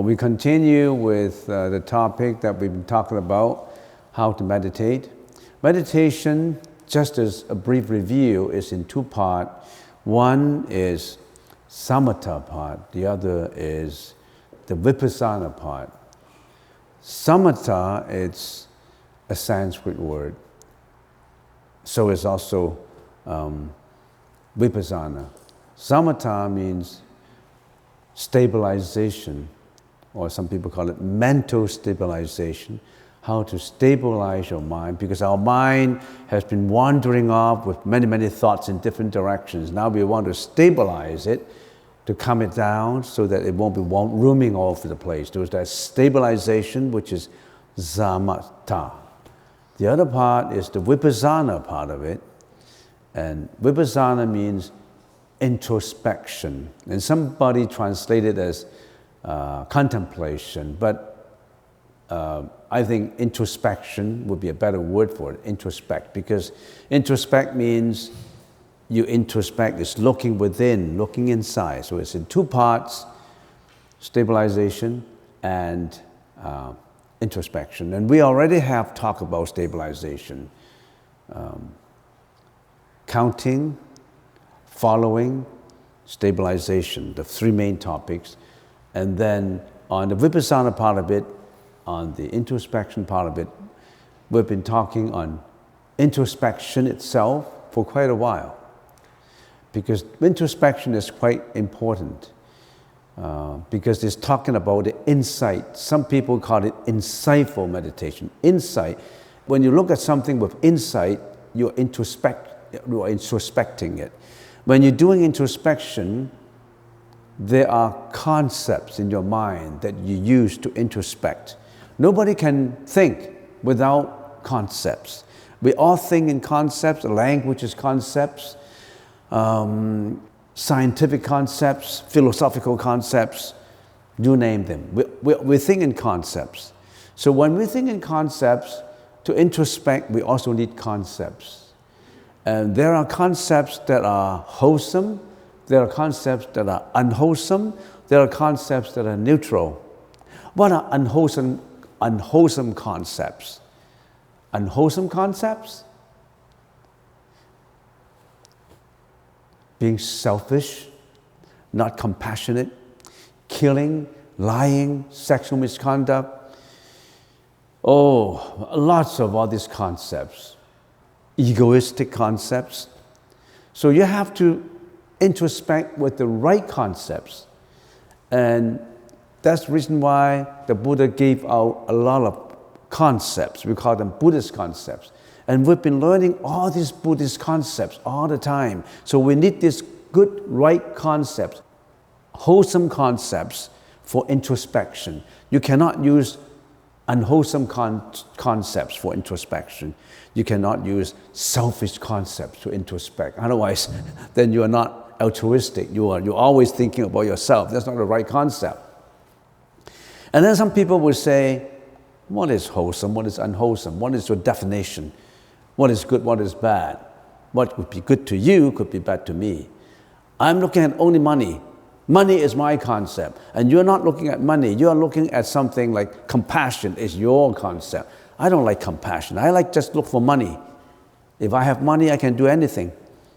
We continue with the topic that we've been talking about, how to meditate. Meditation, just as a brief review, is in two parts. One is samatha part, the other is the vipassana part. Samatha, it's a Sanskrit word. So is also vipassana. Samatha means stabilization, or some people call it mental stabilization, how to stabilize your mind, because our mind has been wandering off with many, many thoughts in different directions. Now we want to stabilize it, to calm it down so that it won't be roaming all over the place. There's that stabilization, which is samatha. The other part is the vipassana part of it, and vipassana means introspection. And somebody translated as contemplation, but I think introspection would be a better word for it, introspect, because introspect means you introspect, is looking within, looking inside. So it's in two parts, stabilization and introspection. And we already have talked about stabilization. Counting, following, stabilization, the three main topics. And then on the vipassana part of it, on the introspection part of it, we've been talking on introspection itself for quite a while, because introspection is quite important, because it's talking about the insight. Some people call it insightful meditation. Insight, when you look at something with insight, you're introspecting it. When you're doing introspection, there are concepts in your mind that you use to introspect. Nobody can think without concepts. We all think in concepts. Language is concepts, scientific concepts, philosophical concepts, you name them. We think in concepts. So when we think in concepts, to introspect, we also need concepts. And there are concepts that are wholesome, there are concepts that are unwholesome, there are concepts that are neutral. What are unwholesome concepts? Unwholesome concepts? Being selfish, not compassionate, killing, lying, sexual misconduct. Oh, lots of all these concepts. Egoistic concepts. So you have to introspect with the right concepts. And that's the reason why the Buddha gave out a lot of concepts. We call them Buddhist concepts. And we've been learning all these Buddhist concepts all the time. So we need these good, right concepts, wholesome concepts for introspection. You cannot use unwholesome concepts for introspection. You cannot use selfish concepts to introspect. Otherwise, then you are not altruistic. You're always thinking about yourself. That's not the right concept. And then some people will say, what is wholesome? What is unwholesome? What is your definition? What is good? What is bad? What would be good to you could be bad to me. I'm looking at only money. Money is my concept. And you're not looking at money. You're looking at something like compassion is your concept. I don't like compassion. I like just look for money. If I have money, I can do anything.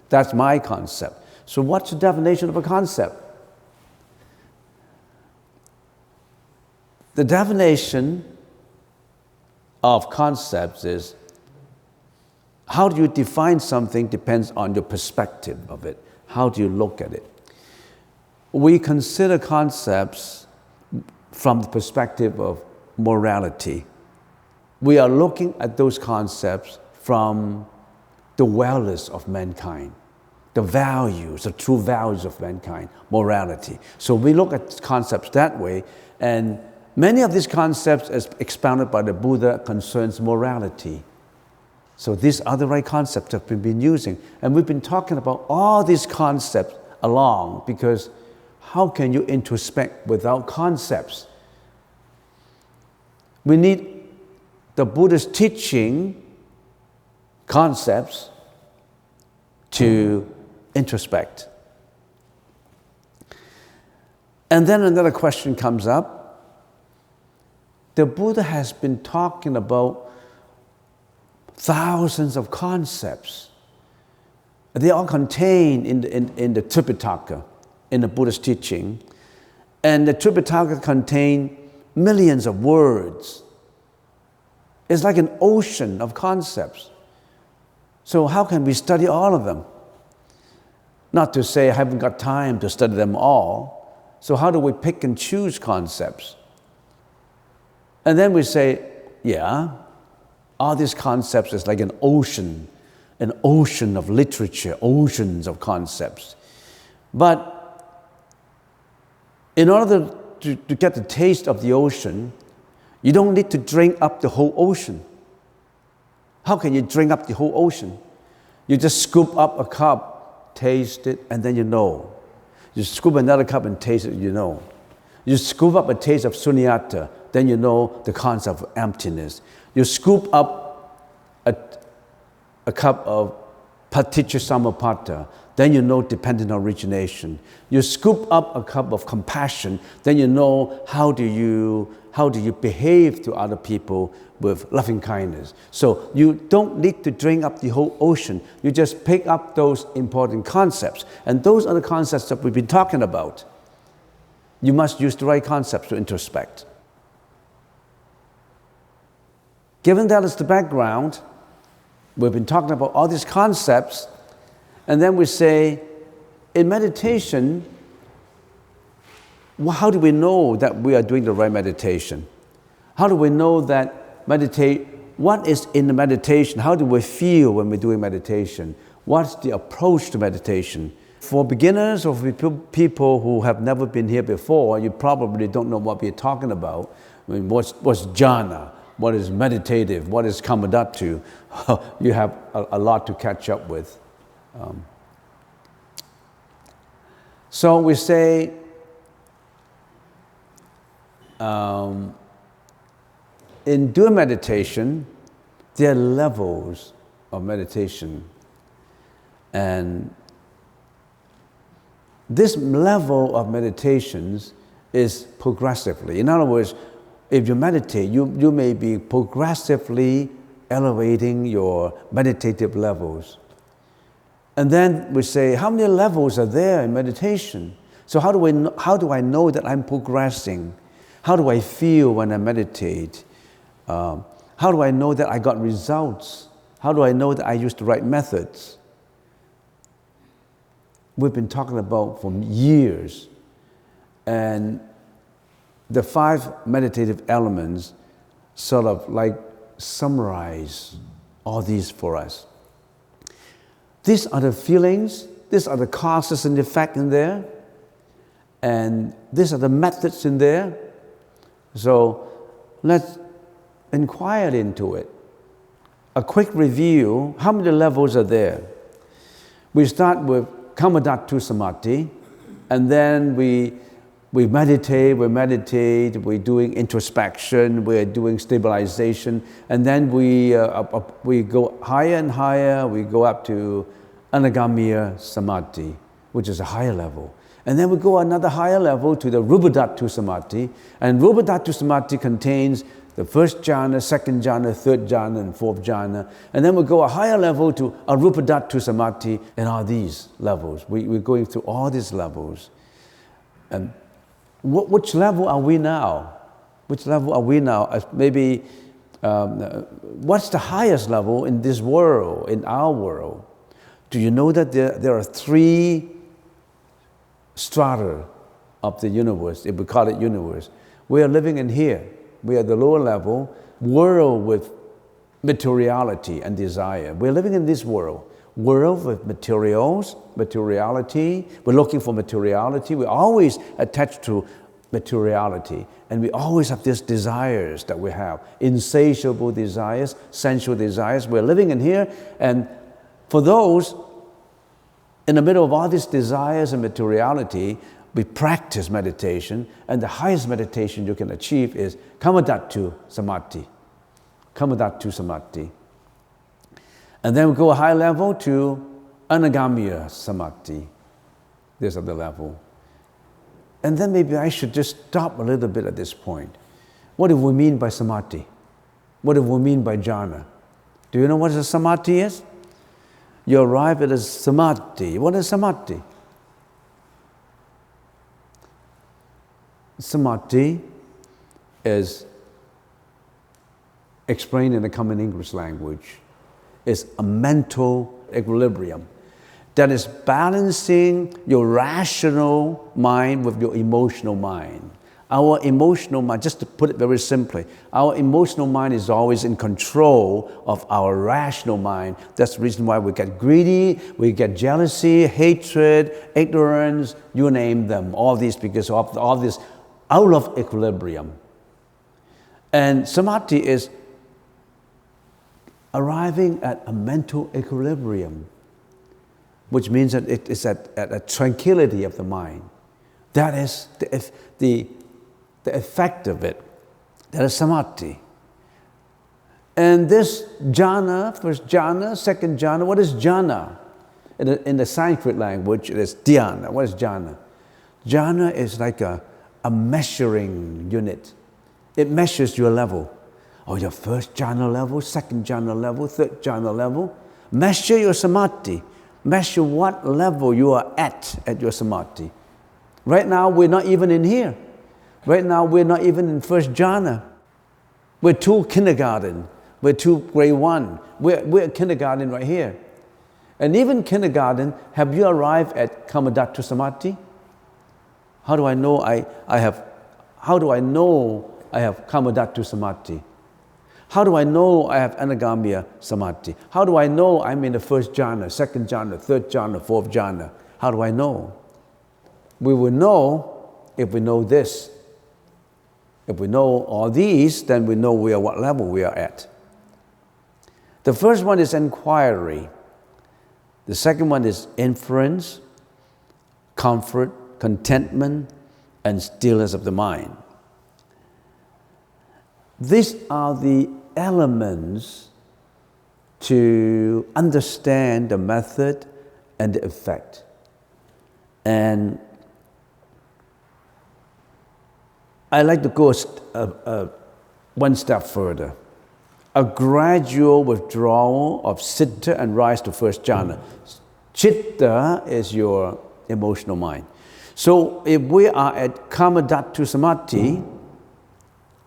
That's my concept. So what's the definition of a concept? The definition of concepts is, how do you define something depends on your perspective of it. How do you look at it? We consider concepts from the perspective of morality. We are looking at those concepts from the wellness of mankind, the values, the true values of mankind, morality. So we look at concepts that way, and many of these concepts, as expounded by the Buddha, concerns morality. So these are the right concepts that we've been using. And we've been talking about all these concepts along, because how can you introspect without concepts? We need the Buddha's teaching concepts to introspect. And then another question comes up. The Buddha has been talking about thousands of concepts. They are contained in the Tripitaka, in the Buddha's teaching. And the Tripitaka contains millions of words. It's like an ocean of concepts. So how can we study all of them? Not to say I haven't got time to study them all. So how do we pick and choose concepts? And then we say, yeah, all these concepts is like an ocean of literature, oceans of concepts. But in order to get the taste of the ocean, you don't need to drink up the whole ocean. How can you drink up the whole ocean? You just scoop up a cup, taste it, and then you know. You scoop another cup and taste it, you know. You scoop up a taste of sunyata, then you know the concept of emptiness. You scoop up a cup of paticca-samuppada, then you know dependent origination. You scoop up a cup of compassion, then you know how do you behave to other people with loving kindness. So you don't need to drink up the whole ocean. You just pick up those important concepts. And those are the concepts that we've been talking about. You must use the right concepts to introspect. Given that as the background, we've been talking about all these concepts, and then we say, in meditation, how do we know that we are doing the right meditation? How do we know that what is in the meditation? How do we feel when we're doing meditation? What's the approach to meditation? For beginners or for people who have never been here before, you probably don't know what we're talking about. I mean, what's jhana? What is meditative? What is kamadattu? You have a lot to catch up with. So we say, in doing meditation, there are levels of meditation. And this level of meditations is progressively. In other words, if you meditate, you may be progressively elevating your meditative levels. And then we say, how many levels are there in meditation? So how do I know that I'm progressing? How do I feel when I meditate? How do I know that I got results? How do I know that I used the right methods? We've been talking about for years. And the 5 meditative elements sort of like summarize all these for us. These are the feelings, these are the causes and effects in there, and these are the methods in there. So let's inquire into it. A quick review, how many levels are there? We start with Kamadattu Samadhi, and then we meditate, we're doing introspection, we're doing stabilization, and then we go higher and higher, we go up to Anagamiya Samadhi, which is a higher level. And then we go another higher level to the Rupadattu Samadhi, and Rupadattu Samadhi contains the first jhana, second jhana, third jhana, and fourth jhana. And then we go a higher level to Arupadattu Samadhi, and all these levels. We're going through all these levels. And which level are we now? Which level are we now? Maybe, what's the highest level in this world, in our world? Do you know that there are 3 strata of the universe, if we call it universe? We are living in here. We are the lower level, world with materiality and desire. We're living in this world with materials, materiality. We're looking for materiality. We're always attached to materiality. And we always have these desires that we have, insatiable desires, sensual desires. We're living in here, and for those in the middle of all these desires and materiality, we practice meditation, and the highest meditation you can achieve is Kamadattu Samadhi. Kamadattu Samadhi. And then we go a high level to Anagamiya Samadhi. This is the level. And then maybe I should just stop a little bit at this point. What do we mean by samadhi? What do we mean by jhana? Do you know what a samadhi is? You arrive at a samadhi. What is samadhi? Samadhi is explained in the common English language. It's a mental equilibrium that is balancing your rational mind with your emotional mind. Our emotional mind, just to put it very simply, our emotional mind is always in control of our rational mind. That's the reason why we get greedy, we get jealousy, hatred, ignorance, you name them, all these because of all this out of equilibrium. And samadhi is arriving at a mental equilibrium, which means that it is at a tranquility of the mind. That is the effect of it. That is samadhi. And this jhana, first jhana, second jhana, what is jhana? In the Sanskrit language, it is dhyana. What is jhana? Jhana is like a measuring unit. It measures your level. Oh, your first jhana level, second jhana level, third jhana level. Measure your samadhi. Measure what level you are at your samadhi. Right now, we're not even in here. Right now, we're not even in first jhana. We're two kindergarten. We're two grade 1. We're kindergarten right here. And even kindergarten, have you arrived at Kamadattva Samadhi? How do I know I have Kamadattva Samadhi? How do I know I have Anagamya Samadhi? How do I know I'm in the first jhana, second jhana, third jhana, fourth jhana? How do I know? We will know if we know this. If we know all these, then we know what level we are at. The first one is inquiry. The second one is inference, comfort, contentment, and stillness of the mind. These are the elements to understand the method and the effect. And I like to go one step further. A gradual withdrawal of citta and rise to first jhana. Citta is your emotional mind. So if we are at Kamadattva Samadhi,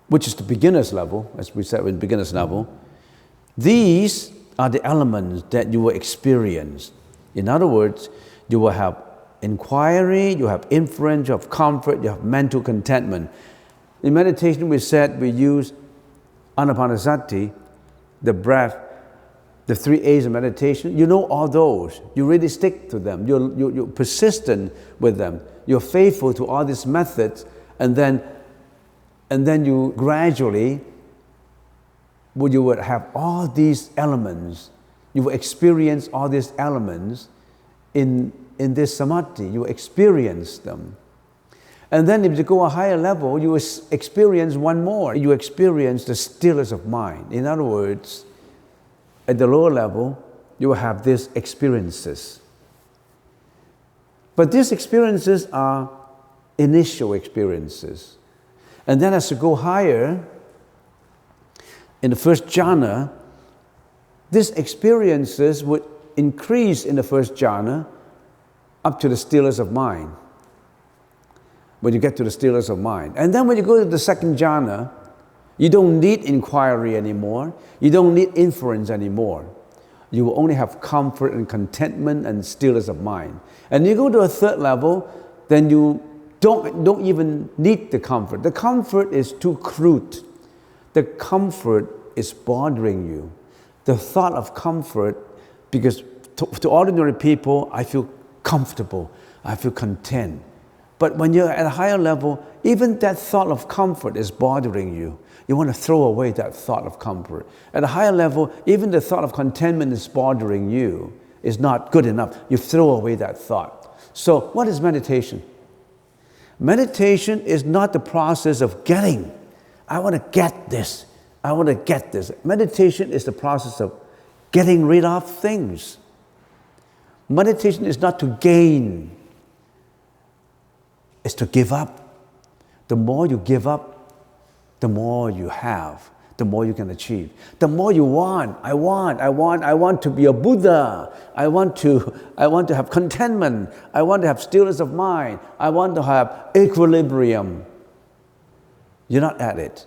which is the beginner's level, as we said in beginner's level, these are the elements that you will experience. In other words, you will have inquiry, you have inference, you have comfort, you have mental contentment. In meditation, we said we use Anapanasati, the breath, the 3 A's of meditation. You know all those. You really stick to them. You're persistent with them. You're faithful to all these methods, and then you gradually, you would have all these elements. You will experience all these elements in this samadhi. You experience them. And then if you go a higher level, you will experience one more. You experience the stillness of mind. In other words, at the lower level, you will have these experiences. But these experiences are initial experiences. And then as you go higher, in the first jhana, these experiences would increase in the first jhana up to the stillness of mind. When you get to the stillness of mind. And then when you go to the second jhana, you don't need inquiry anymore. You don't need inference anymore. You will only have comfort and contentment and stillness of mind. And you go to a third level, then you don't even need the comfort. The comfort is too crude. The comfort is bothering you. The thought of comfort, because to ordinary people, I feel comfortable, I feel content. But when you're at a higher level, even that thought of comfort is bothering you. You want to throw away that thought of comfort. At a higher level, even the thought of contentment is bothering you. It's not good enough. You throw away that thought. So what is meditation? Meditation is not the process of getting. I want to get this. I want to get this. Meditation is the process of getting rid of things. Meditation is not to gain. It's to give up. The more you give up, the more you have, the more you can achieve. The more you want, I want to be a Buddha. I want to have contentment. I want to have stillness of mind. I want to have equilibrium. You're not at it.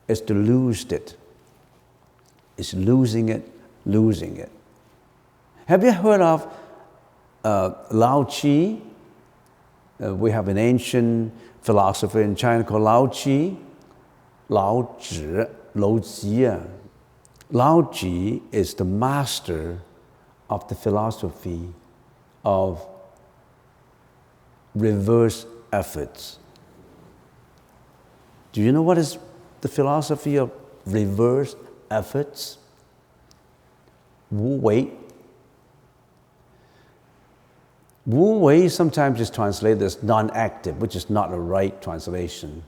It's to lose it. It's losing it, losing it. Have you heard of Lao Tzu? We have an ancient philosopher in China called Lao Tzu. Lao Tzu, Lao Tzu. Lao Tzu is the master of the philosophy of reverse efforts. Do you know what is the philosophy of reverse efforts? Wu Wei. Wu Wei sometimes is translated as non-active, which is not the right translation.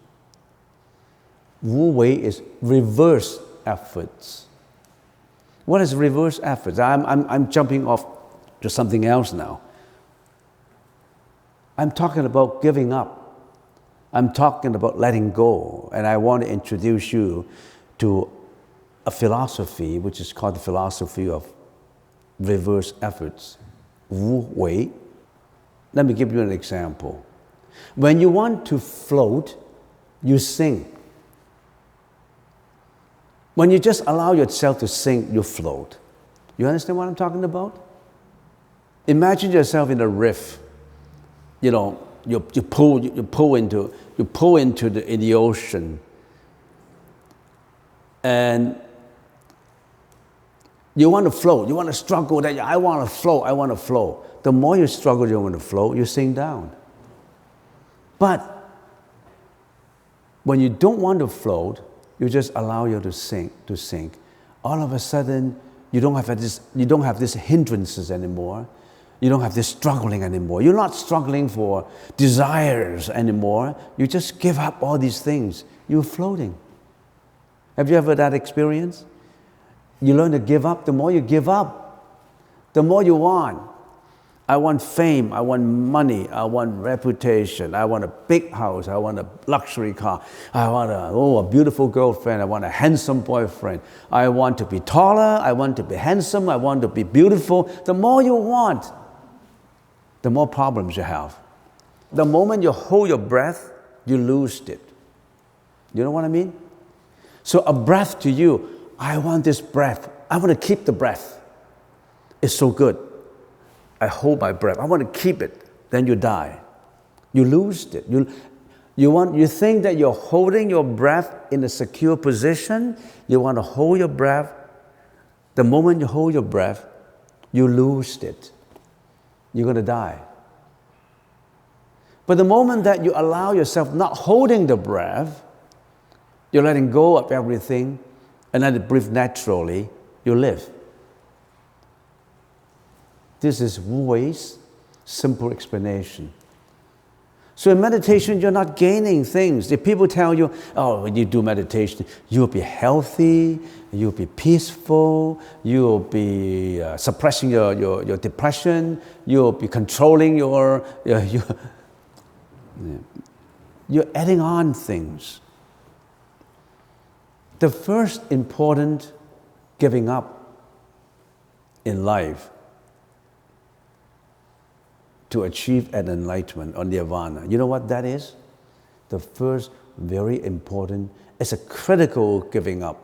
Wu Wei is reverse efforts. What is reverse efforts? I'm jumping off to something else now. I'm talking about giving up. I'm talking about letting go. And I want to introduce you to a philosophy which is called the philosophy of reverse efforts. Wu Wei. Let me give you an example. When you want to float, you sink. When you just allow yourself to sink, you float. You understand what I'm talking about? Imagine yourself in a riff. You know, you pull into the ocean, and you want to float. You want to struggle. That I want to float. I want to float. The more you struggle, you want to float. You sink down. But when you don't want to float, you just allow you to sink. All of a sudden, you don't have these hindrances anymore. You don't have this struggling anymore. You're not struggling for desires anymore. You just give up all these things. You're floating. Have you ever had that experience? You learn to give up. The more you give up, the more you want. I want fame, I want money, I want reputation, I want a big house, I want a luxury car, I want a beautiful girlfriend, I want a handsome boyfriend, I want to be taller, I want to be handsome, I want to be beautiful. The more you want, the more problems you have. The moment you hold your breath, you lose it. You know what I mean? So a breath to you, I want this breath, I want to keep the breath. It's so good. I hold my breath. I want to keep it. Then you die. You lose it. You think that you're holding your breath in a secure position. You want to hold your breath. The moment you hold your breath, you lose it. You're going to die. But the moment that you allow yourself not holding the breath, you're letting go of everything, and let it breathe naturally, you live. This is Wu Wei's simple explanation. So in meditation, you're not gaining things. If people tell you, oh, when you do meditation, you'll be healthy, you'll be peaceful, you'll be suppressing your depression, you'll be controlling you're adding on things. The first important giving up in life to achieve an enlightenment or nirvana. You know what that is? The first very important, it's a critical giving up.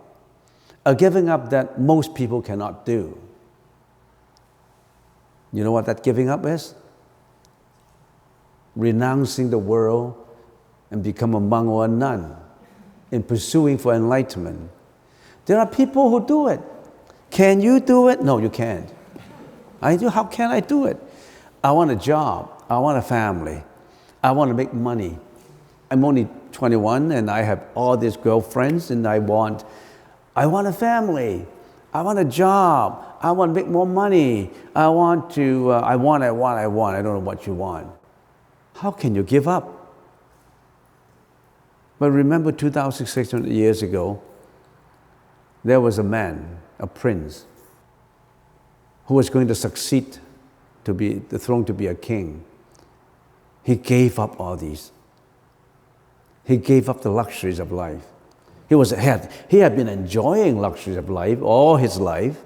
A giving up that most people cannot do. You know what that giving up is? Renouncing the world and become a monk or a nun in pursuing for enlightenment. There are people who do it. Can you do it? No, you can't. How can I do it? I want a job, I want a family, I want to make money. I'm only 21 and I have all these girlfriends and I want a family, I want a job, I want to make more money, I want, I don't know what you want. How can you give up? But remember 2,600 years ago, there was a man, a prince, who was going to succeed to be the throne, to be a king. He gave up all these. He gave up the luxuries of life. He had been enjoying luxuries of life all his life.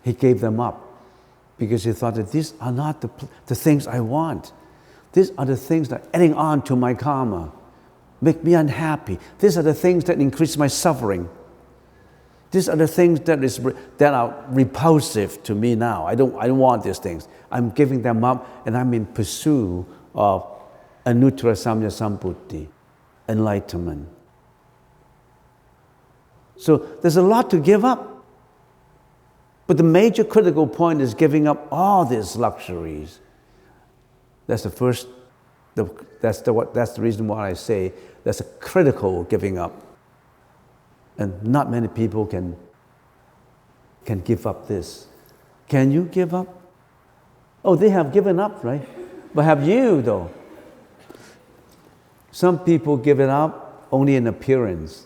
He gave them up because he thought that these are not the things I want. These are the things that are adding on to my karma, make me unhappy. These are the things that increase my suffering. These are the things that are repulsive to me now. I don't want these things. I'm giving them up, and I'm in pursuit of anuttara samya sambuddhi, enlightenment. So there's a lot to give up. But the major critical point is giving up all these luxuries. That's the first. That's the reason why I say that's a critical giving up. And not many people can give up this. Can you give up? Oh, they have given up, right? But have you, though? Some people give it up only in appearance.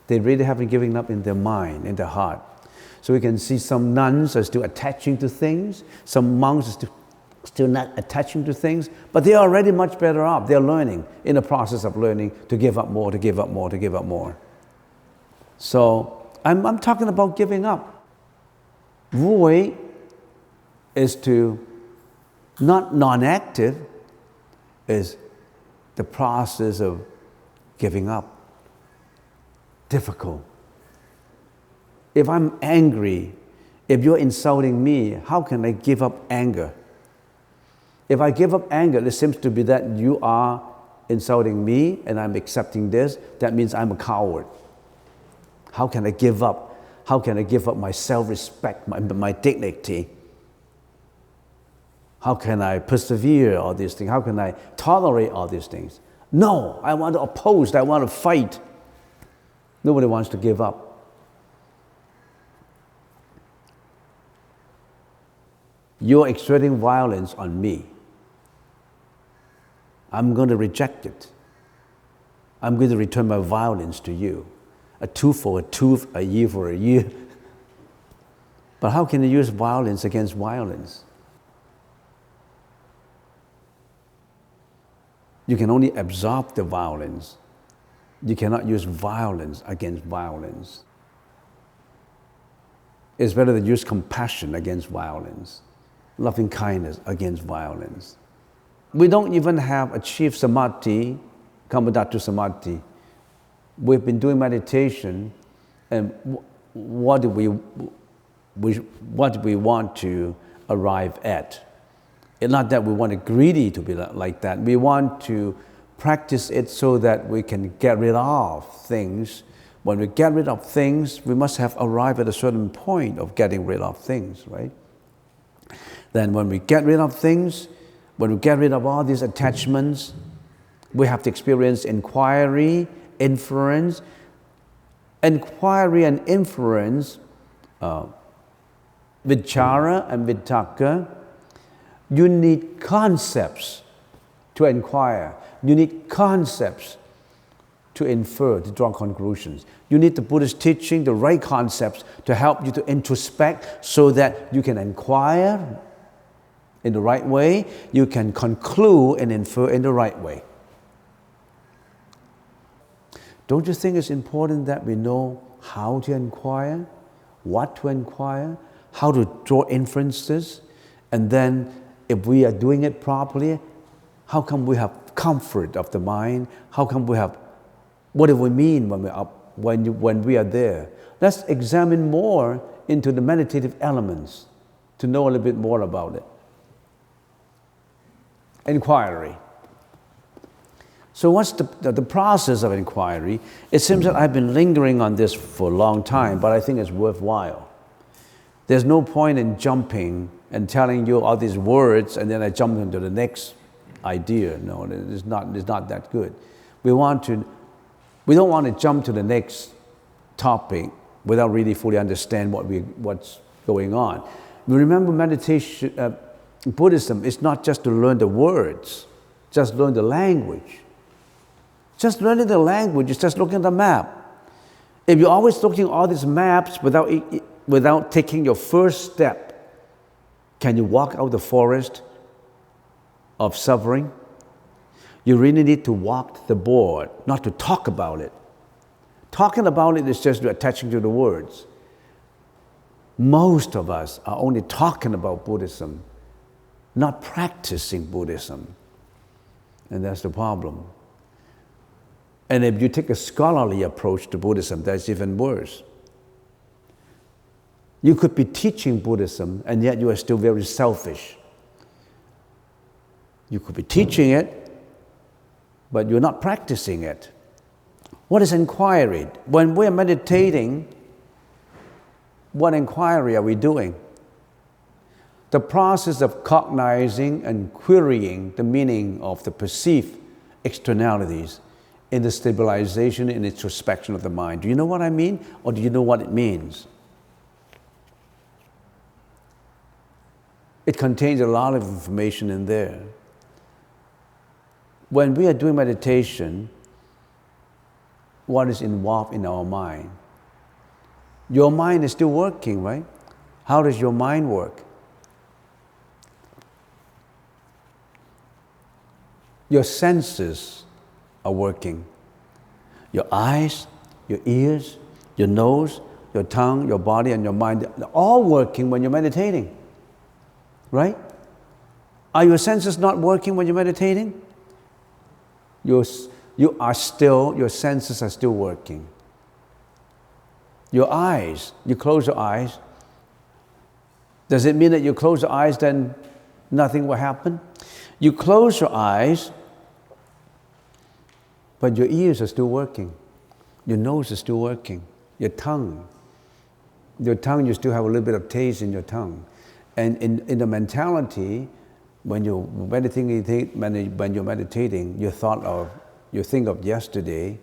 They really haven't given up in their mind, in their heart. So we can see some nuns are still attaching to things. Some monks are still not attaching to things. But they are already much better off. They're learning, in the process of learning, to give up more, to give up more, to give up more. So I'm talking about giving up. Wu Wei is to not non-active, is the process of giving up. Difficult. If I'm angry, if you're insulting me, how can I give up anger? If I give up anger, it seems to be that you are insulting me and I'm accepting this. That means I'm a coward. How can I give up? How can I give up my self-respect, my dignity? How can I persevere all these things? How can I tolerate all these things? No, I want to oppose, I want to fight. Nobody wants to give up. You're exerting violence on me. I'm going to reject it. I'm going to return my violence to you. A tooth for a tooth, a year for a year. But how can you use violence against violence? You can only absorb the violence. You cannot use violence against violence. It's better to use compassion against violence, loving kindness against violence. We don't even have achieved samadhi, Kammadhatu samadhi. We've been doing meditation, and what do we want to arrive at? It's not that we want it greedy to be like that. We want to practice it so that we can get rid of things. When we get rid of things, we must have arrived at a certain point of getting rid of things, right? Then when we get rid of things, when we get rid of all these attachments, we have to experience inquiry, inference. Inquiry and inference, vichara and vitakka, you need concepts to inquire. You need concepts to infer, to draw conclusions. You need the Buddhist teaching, the right concepts to help you to introspect so that you can inquire in the right way, you can conclude and infer in the right way. Don't you think it's important that we know how to inquire, what to inquire, how to draw inferences, and then if we are doing it properly, how come we have comfort of the mind? How come we have, what do we mean when we're up, when we are there? Let's examine more into the meditative elements to know a little bit more about it. Inquiry. So what's the process of inquiry? It seems that I've been lingering on this for a long time, but I think it's worthwhile. There's no point in jumping and telling you all these words and then I jump into the next idea. No, it's not that good. We don't want to jump to the next topic without really fully understand what's going on. We remember meditation, Buddhism is not just to learn the words, just learn the language. Just learning the language is just looking at the map. If you're always looking at all these maps without taking your first step, can you walk out the forest of suffering? You really need to walk the board, not to talk about it, Talking about it is just attaching to the words. Most of us are only talking about Buddhism, not practicing Buddhism. And that's the problem. And if you take a scholarly approach to Buddhism, that's even worse. You could be teaching Buddhism, and yet you are still very selfish. You could be teaching it, but you're not practicing it. What is inquiry? When we're meditating, what inquiry are we doing? The process of cognizing and querying the meaning of the perceived externalities in the stabilization and introspection of the mind. Do you know what I mean, or do you know what it means? It contains a lot of information in there. When we are doing meditation, what is involved in our mind? Your mind is still working, right? How does your mind work? Your senses are working. Your eyes, your ears, your nose, your tongue, your body, and your mind, they're all working when you're meditating, right? Are your senses not working when you're meditating? Your senses are still working. Your eyes, you close your eyes. Does it mean that you close your eyes, then nothing will happen? You close your eyes, but your ears are still working. Your nose is still working. Your tongue, you still have a little bit of taste in your tongue. And in the mentality, when you're meditating, you think of yesterday,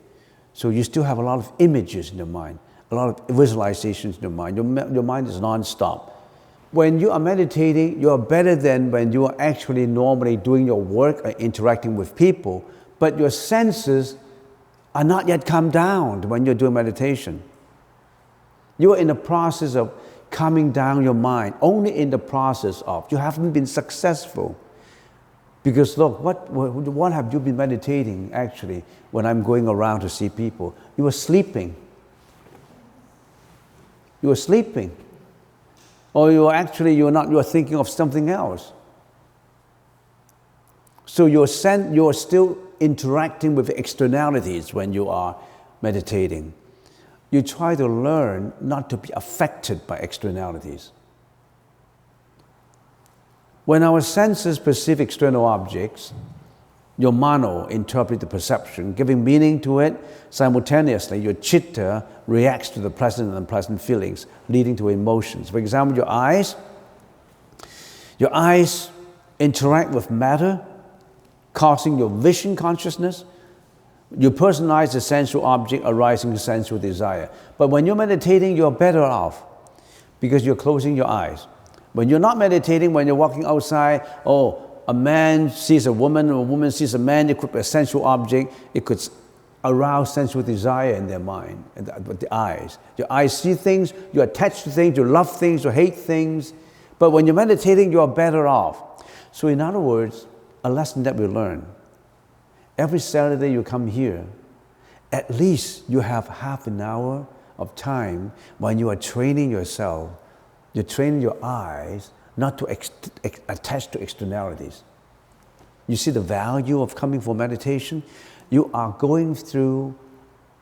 so you still have a lot of images in your mind, a lot of visualizations in your mind. Your mind is non-stop. When you are meditating, you are better than when you are actually normally doing your work or interacting with people, but your senses are not yet come down when you're doing meditation. You are in the process of calming down your mind, only in the process of. You haven't been successful. Because look, what have you been meditating actually when I'm going around to see people? You were sleeping. You were sleeping. Or you are thinking of something else. So you're still interacting with externalities when you are meditating. You try to learn not to be affected by externalities. When our senses perceive external objects, your mano interprets the perception, giving meaning to it. Simultaneously, your chitta reacts to the pleasant and unpleasant feelings, leading to emotions. For example, your eyes interact with matter, causing your vision consciousness. You personalize the sensual object arising sensual desire. But when you're meditating, you're better off because you're closing your eyes. When you're not meditating, when you're walking outside, a man sees a woman, or a woman sees a man, it could be a sensual object, it could arouse sensual desire in their mind, with the eyes. Your eyes see things, you're attached to things, you love things, you hate things. But when you're meditating, you're better off. So in other words, a lesson that we learn, every Saturday you come here, at least you have half an hour of time when you are training yourself. You train your eyes not to attach to externalities. You see the value of coming for meditation? You are going through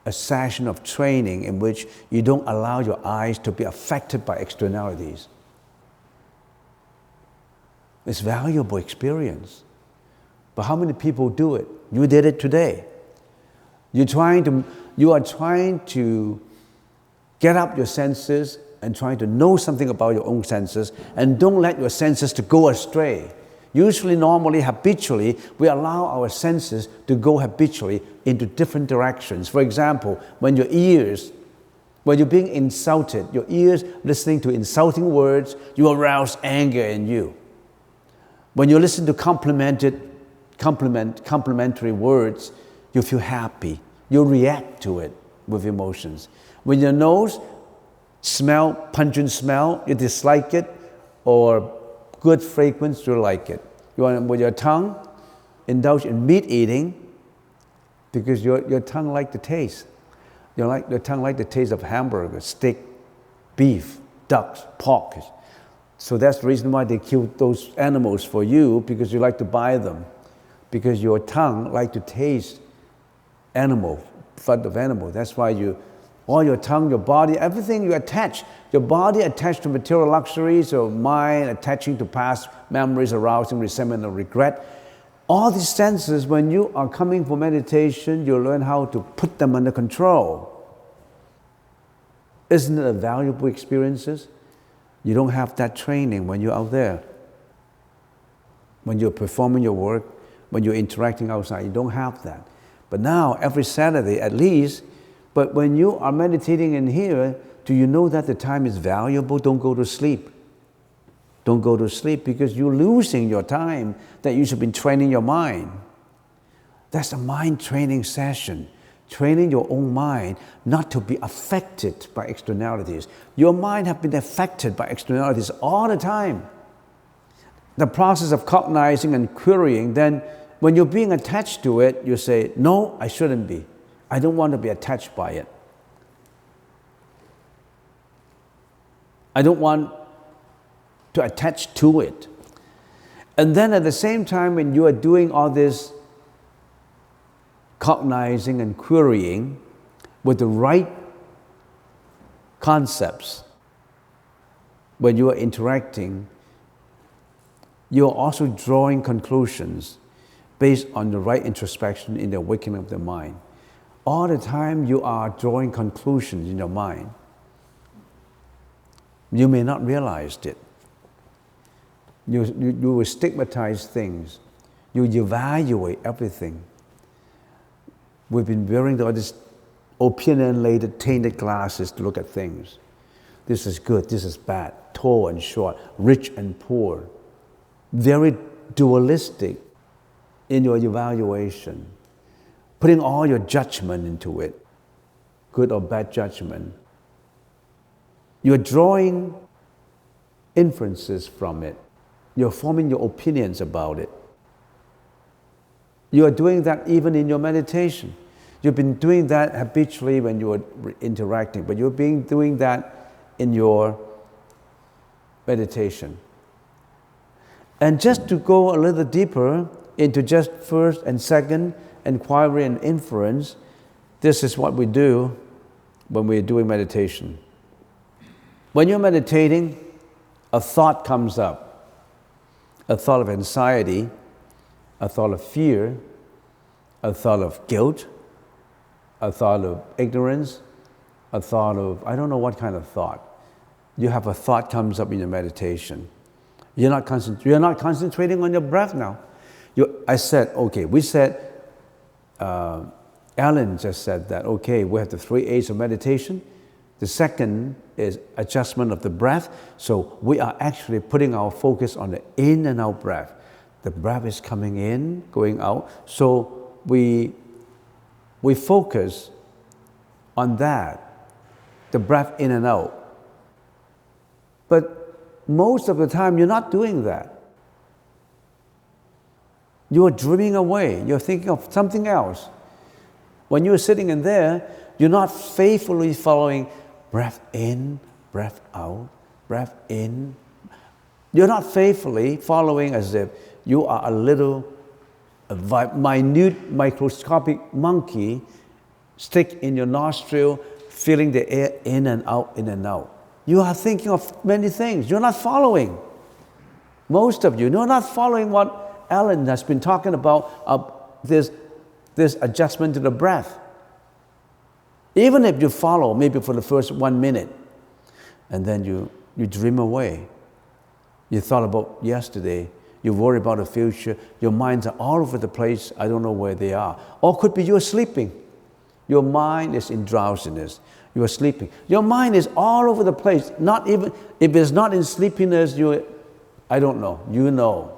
a session of training in which you don't allow your eyes to be affected by externalities. It's valuable experience. But how many people do it? You did it today. You are trying to get up your senses and trying to know something about your own senses, and don't let your senses to go astray. Usually, normally, habitually, we allow our senses to go habitually into different directions. For example, when you're being insulted, your ears listening to insulting words, you arouse anger in you. When you listen to complimentary words, you feel happy. You react to it with emotions. When your nose smell, pungent smell, you dislike it, or good fragrance, you like it. With your tongue, indulge in meat eating because your tongue likes the taste. Your tongue like the taste of hamburger, steak, beef, ducks, pork. So that's the reason why they kill those animals for you, because you like to buy them. Because your tongue like to taste fat of animal. That's why all your tongue, your body, everything you attach. Your body attached to material luxuries, your mind attaching to past memories, arousing resentment or regret. All these senses, when you are coming for meditation, you learn how to put them under control. Isn't it a valuable experiences? You don't have that training when you're out there. When you're performing your work, when you're interacting outside, you don't have that. But now, every Saturday at least, but when you are meditating in here, do you know that the time is valuable? Don't go to sleep. Don't go to sleep because you're losing your time that you should be training your mind. That's a mind training session. Training your own mind not to be affected by externalities. Your mind has been affected by externalities all the time. The process of cognizing and querying, then when you're being attached to it, you say, no, I shouldn't be. I don't want to be attached by it. I don't want to attach to it. And then at the same time, when you are doing all this cognizing and querying with the right concepts, when you are interacting, you're also drawing conclusions based on the right introspection in the awakening of the mind. All the time you are drawing conclusions in your mind. You may not realize it. You will stigmatize things. You evaluate everything. We've been wearing all these opinionated, tainted glasses to look at things. This is good, this is bad, tall and short, rich and poor. Very dualistic in your evaluation. Putting all your judgment into it, good or bad judgment. You're drawing inferences from it. You're forming your opinions about it. You are doing that even in your meditation. You've been doing that habitually when you are interacting, but you're doing that in your meditation. And just to go a little deeper into just first and second inquiry and inference, this is what we do when we're doing meditation. When you're meditating, a thought comes up. A thought of anxiety, a thought of fear, a thought of guilt, a thought of ignorance, a thought of, I don't know what kind of thought. You have a thought comes up in your meditation. You're not concentrating on your breath now. Alan just said that, okay, we have the 3 A's of meditation. The second is adjustment of the breath. So we are actually putting our focus on the in and out breath. The breath is coming in, going out. So we focus on that, the breath in and out. But most of the time, you're not doing that. You're dreaming away. You're thinking of something else. When you're sitting in there, you're not faithfully following breath in, breath out, breath in. You're not faithfully following as if you are a little minute microscopic monkey stick in your nostril, feeling the air in and out, in and out. You are thinking of many things. You're not following. Most of you, you're not following what Alan has been talking about, this adjustment to the breath. Even if you follow, maybe for the first 1 minute, and then you dream away. You thought about yesterday, you worry about the future, your minds are all over the place, I don't know where they are. Or could be you're sleeping. Your mind is in drowsiness. You are sleeping. Your mind is all over the place. Not even, if it's not in sleepiness, I don't know. You know.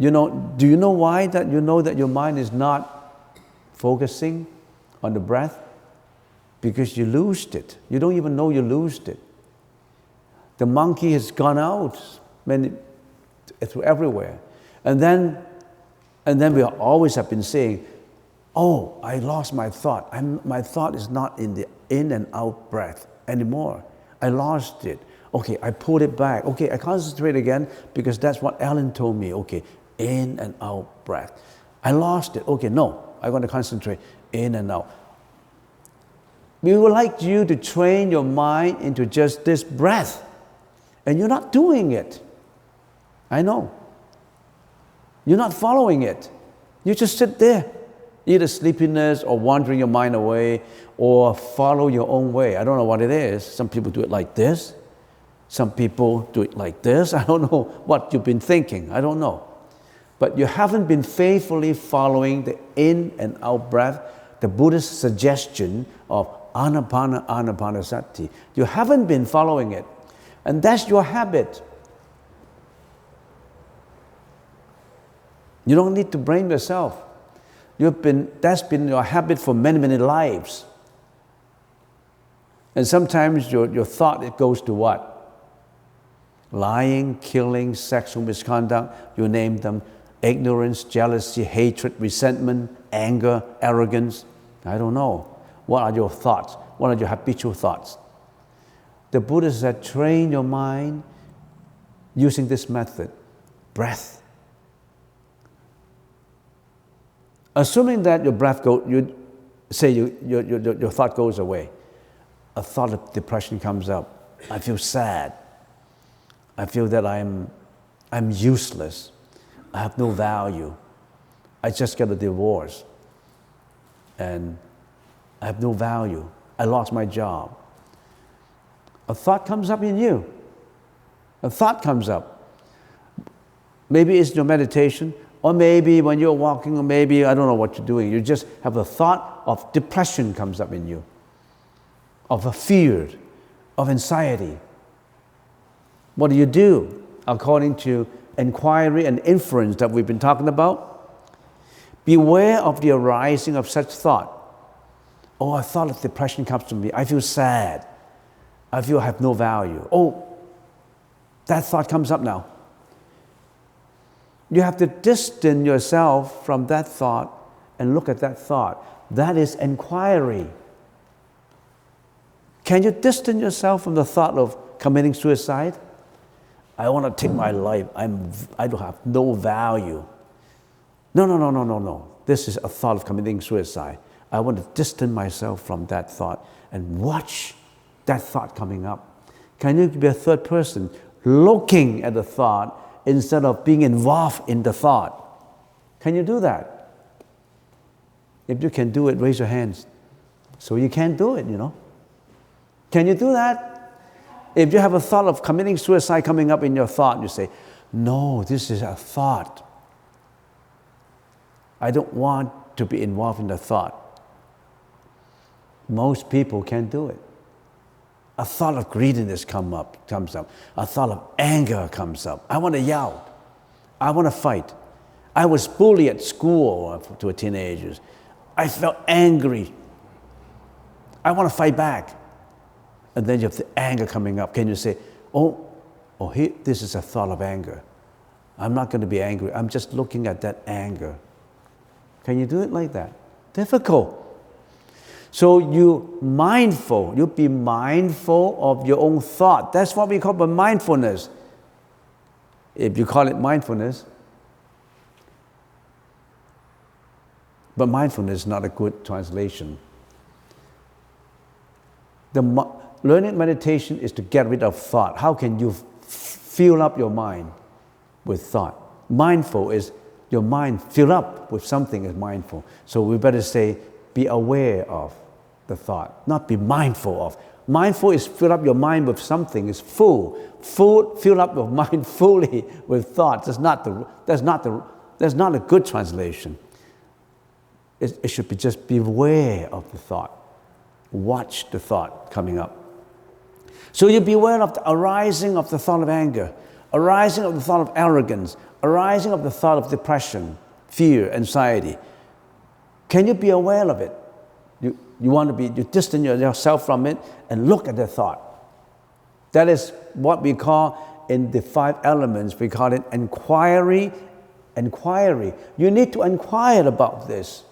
Do you know why that you know that your mind is not focusing on the breath? Because you lost it. You don't even know you lost it. The monkey has gone out through everywhere. And then we always have been saying, Oh, I lost my thought. My thought is not in the in and out breath anymore. I lost it. Okay, I pulled it back. Okay, I concentrate again because that's what Ellen told me. Okay, in and out breath. I lost it. Okay, no, I'm going to concentrate in and out. We would like you to train your mind into just this breath, and you're not doing it. I know. You're not following it. You just sit there, either sleepiness or wandering your mind away or follow your own way. I don't know what it is. Some people do it like this. Some people do it like this. I don't know what you've been thinking. I don't know. But you haven't been faithfully following the in and out breath, the Buddhist suggestion of Anapana Anapanasati. You haven't been following it. And that's your habit. You don't need to blame yourself. That's been your habit for many, many lives. And sometimes your thought, it goes to what? Lying, killing, sexual misconduct, you name them. Ignorance, jealousy, hatred, resentment, anger, arrogance. I don't know. What are your thoughts? What are your habitual thoughts? The Buddha said, train your mind using this method, breath. Assuming that your breath goes, your thought goes away. A thought of depression comes up. I feel sad. I feel that I'm useless. I have no value. I just got a divorce. And I have no value. I lost my job. A thought comes up in you. A thought comes up. Maybe it's your meditation, or maybe when you're walking, or maybe, I don't know what you're doing. You just have a thought of depression comes up in you, of a fear, of anxiety. What do? According to inquiry and inference that we've been talking about, beware of the arising of such thought. Oh, a thought of depression comes to me. I feel sad. I feel I have no value. Oh, that thought comes up now. You have to distance yourself from that thought and look at that thought. That is inquiry. Can you distance yourself from the thought of committing suicide? I want to take my life. I don't have no value. No. This is a thought of committing suicide. I want to distance myself from that thought and watch that thought coming up. Can you be a third person looking at the thought instead of being involved in the thought? Can you do that? If you can do it, raise your hands. So you can't do it, Can you do that? If you have a thought of committing suicide coming up in your thought, you say, no, this is a thought. I don't want to be involved in the thought. Most people can't do it. A thought of greediness comes up. A thought of anger comes up. I want to yell. I want to fight. I was bullied at school to teenagers. I felt angry. I want to fight back. And then you have the anger coming up. Can you say, this is a thought of anger. I'm not going to be angry. I'm just looking at that anger. Can you do it like that? Difficult. So you be mindful of your own thought. That's what we call mindfulness. If you call it mindfulness. But mindfulness is not a good translation. Learning meditation is to get rid of thought. How can you fill up your mind with thought? Mindful is your mind fill up with something is mindful. So we better say, be aware of the thought, not be mindful of. Mindful is fill up your mind with something, is full. Fill up your mind fully with thoughts. That's not a good translation. It should be just be aware of the thought. Watch the thought coming up. So you beware of the arising of the thought of anger, arising of the thought of arrogance, arising of the thought of depression, fear, anxiety. Can you be aware of it? You distance yourself from it and look at the thought. That is what we call in the 5 elements, we call it inquiry. You need to inquire about this.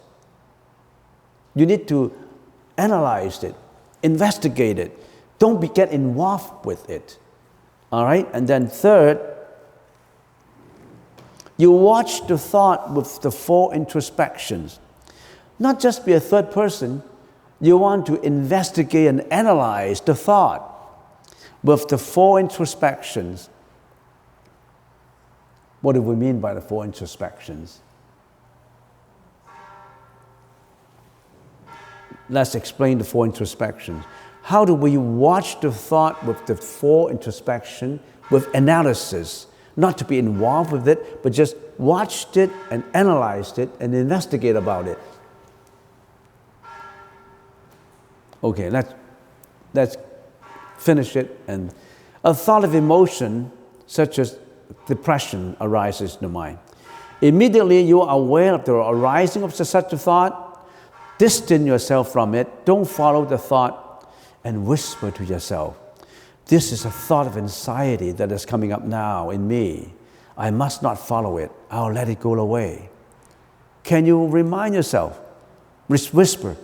You need to analyze it, investigate it. Don't get involved with it. All right? And then third, you watch the thought with the 4 introspections. Not just be a third person, you want to investigate and analyze the thought with the 4 introspections. What do we mean by the 4 introspections? Let's explain the 4 introspections. How do we watch the thought with the 4 introspection, with analysis? Not to be involved with it, but just watched it and analyzed it and investigate about it. Okay, let's finish it. And a thought of emotion, such as depression, arises in the mind. Immediately you are aware of the arising of such a thought, distance yourself from it, don't follow the thought, and whisper to yourself, this is a thought of anxiety that is coming up now in me. I must not follow it. I'll let it go away. Can you remind yourself? Whisper,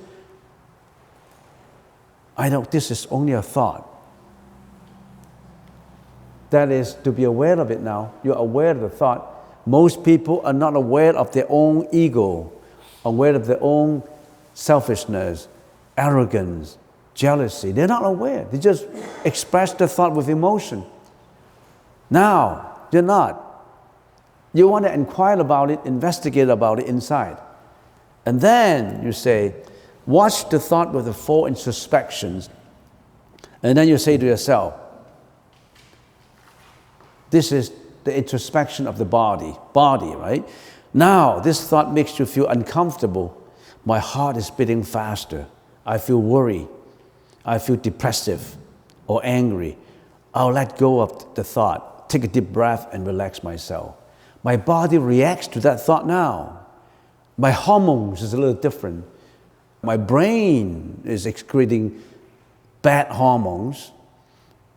I know this is only a thought. That is to be aware of it now. You're aware of the thought. Most people are not aware of their own ego, aware of their own selfishness, arrogance, jealousy. They're not aware. They just express the thought with emotion. Now, you're not. You want to inquire about it, investigate about it inside. And then you say, watch the thought with the 4 introspections. And then you say to yourself, this is the introspection of the body, right? Now, this thought makes you feel uncomfortable. My heart is beating faster. I feel worried. I feel depressive or angry. I'll let go of the thought, take a deep breath and relax myself. My body reacts to that thought now. My hormones is a little different. My brain is excreting bad hormones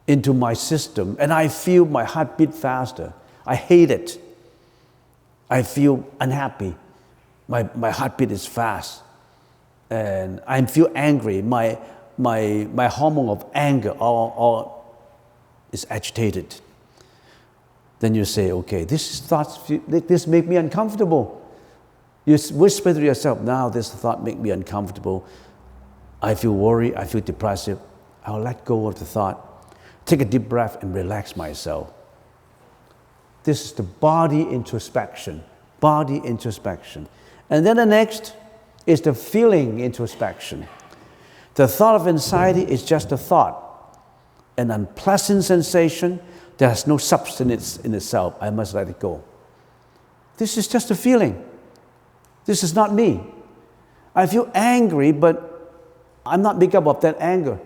into my system, and I feel my heart beat faster. I hate it. I feel unhappy. My heartbeat is fast. And I feel angry. My hormone of anger all is agitated. Then you say, okay, this make me uncomfortable. You whisper to yourself, now this thought make me uncomfortable. I feel worried, I feel depressive. I'll let go of the thought. Take a deep breath and relax myself. This is the body introspection. Body introspection. And then the next is the feeling introspection. The thought of anxiety is just a thought, an unpleasant sensation that has no substance in itself. I must let it go. This is just a feeling. This is not me. I feel angry, but I'm not big up of that anger.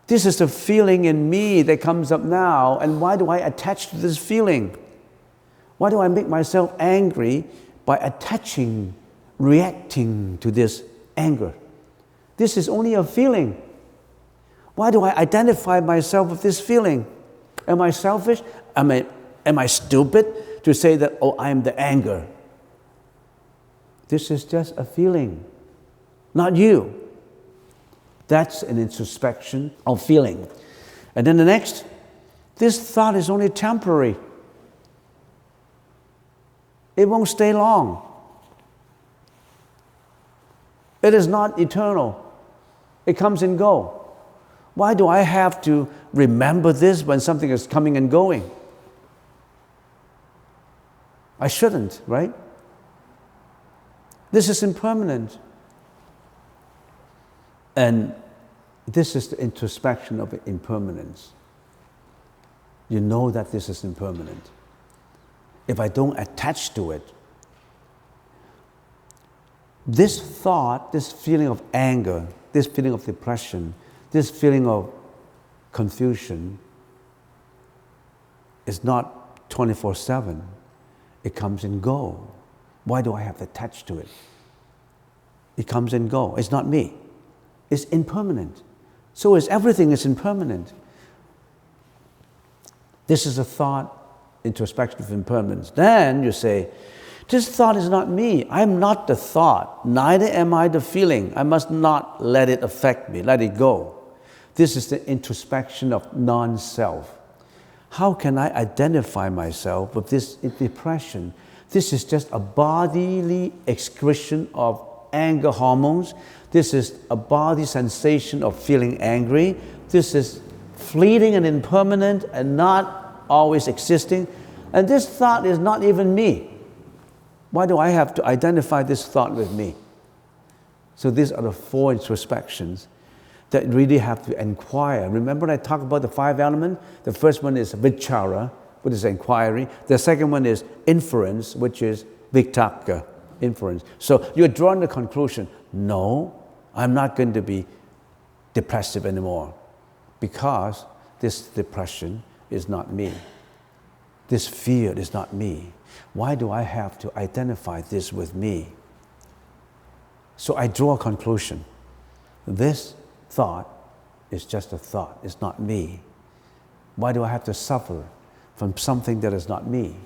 This is the feeling in me that comes up now, and why do I attach to this feeling? Why do I make myself angry by attaching, reacting to this anger? This is only a feeling. Why do I identify myself with this feeling? Am I selfish? Am I stupid to say that, oh, I am the anger? This is just a feeling, not you. That's an introspection of feeling. And then the next, this thought is only temporary. It won't stay long. It is not eternal. It comes and goes. Why do I have to remember this when something is coming and going? I shouldn't, right? This is impermanent. And this is the introspection of impermanence. You know that this is impermanent. If I don't attach to it, this thought, this feeling of anger, this feeling of depression, this feeling of confusion is not 24/7. It comes and goes. Why do I have to attach to it? It comes and goes. It's not me. It's impermanent. So is everything is impermanent. This is a thought, introspection of impermanence. Then you say, This thought is not me. I'm not the thought. Neither am I the feeling. I must not let it affect me. Let it go. This is the introspection of non-self. How can I identify myself with this depression? This is just a bodily excretion of anger hormones. This is a body sensation of feeling angry. This is fleeting and impermanent and not always existing. And this thought is not even me. Why do I have to identify this thought with me? So these are the 4 introspections that really have to inquire. Remember I talked about the 5 elements? The first one is vichara, which is inquiry. The second one is inference, which is vitakka, inference. So you're drawing the conclusion, no, I'm not going to be depressive anymore because this depression is not me. This fear is not me. Why do I have to identify this with me? So I draw a conclusion. This thought is just a thought. It's not me. Why do I have to suffer from something that is not me?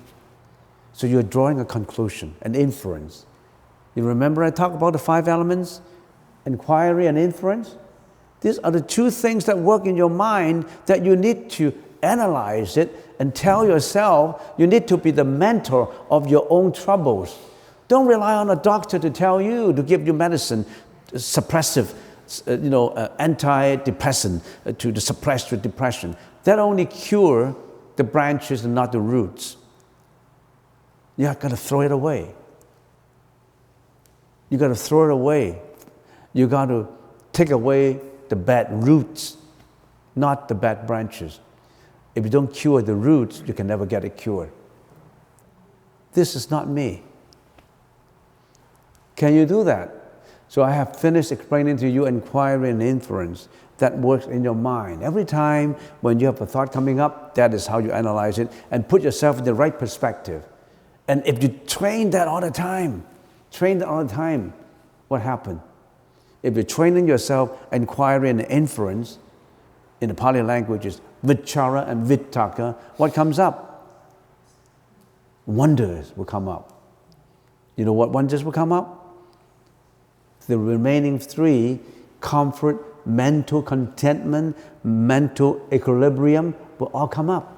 So you're drawing a conclusion, an inference. You remember I talked about the 5 elements? Inquiry and inference? These are the 2 things that work in your mind that you need to analyze it and tell yourself you need to be the mentor of your own troubles. Don't rely on a doctor to tell you, to give you medicine, suppressive, antidepressant to suppress your depression. That only cure the branches and not the roots. You got to throw it away. You got to throw it away. You got to take away the bad roots, not the bad branches. If you don't cure the roots, you can never get it cured. This is not me. Can you do that? So I have finished explaining to you inquiry and inference that works in your mind. Every time when you have a thought coming up, that is how you analyze it and put yourself in the right perspective. And if you train that all the time, what happened? If you're training yourself inquiry and inference, in the Pali language is vichara and vitakka, what comes up? Wonders will come up. You know what wonders will come up? The remaining 3, comfort, mental contentment, mental equilibrium, will all come up.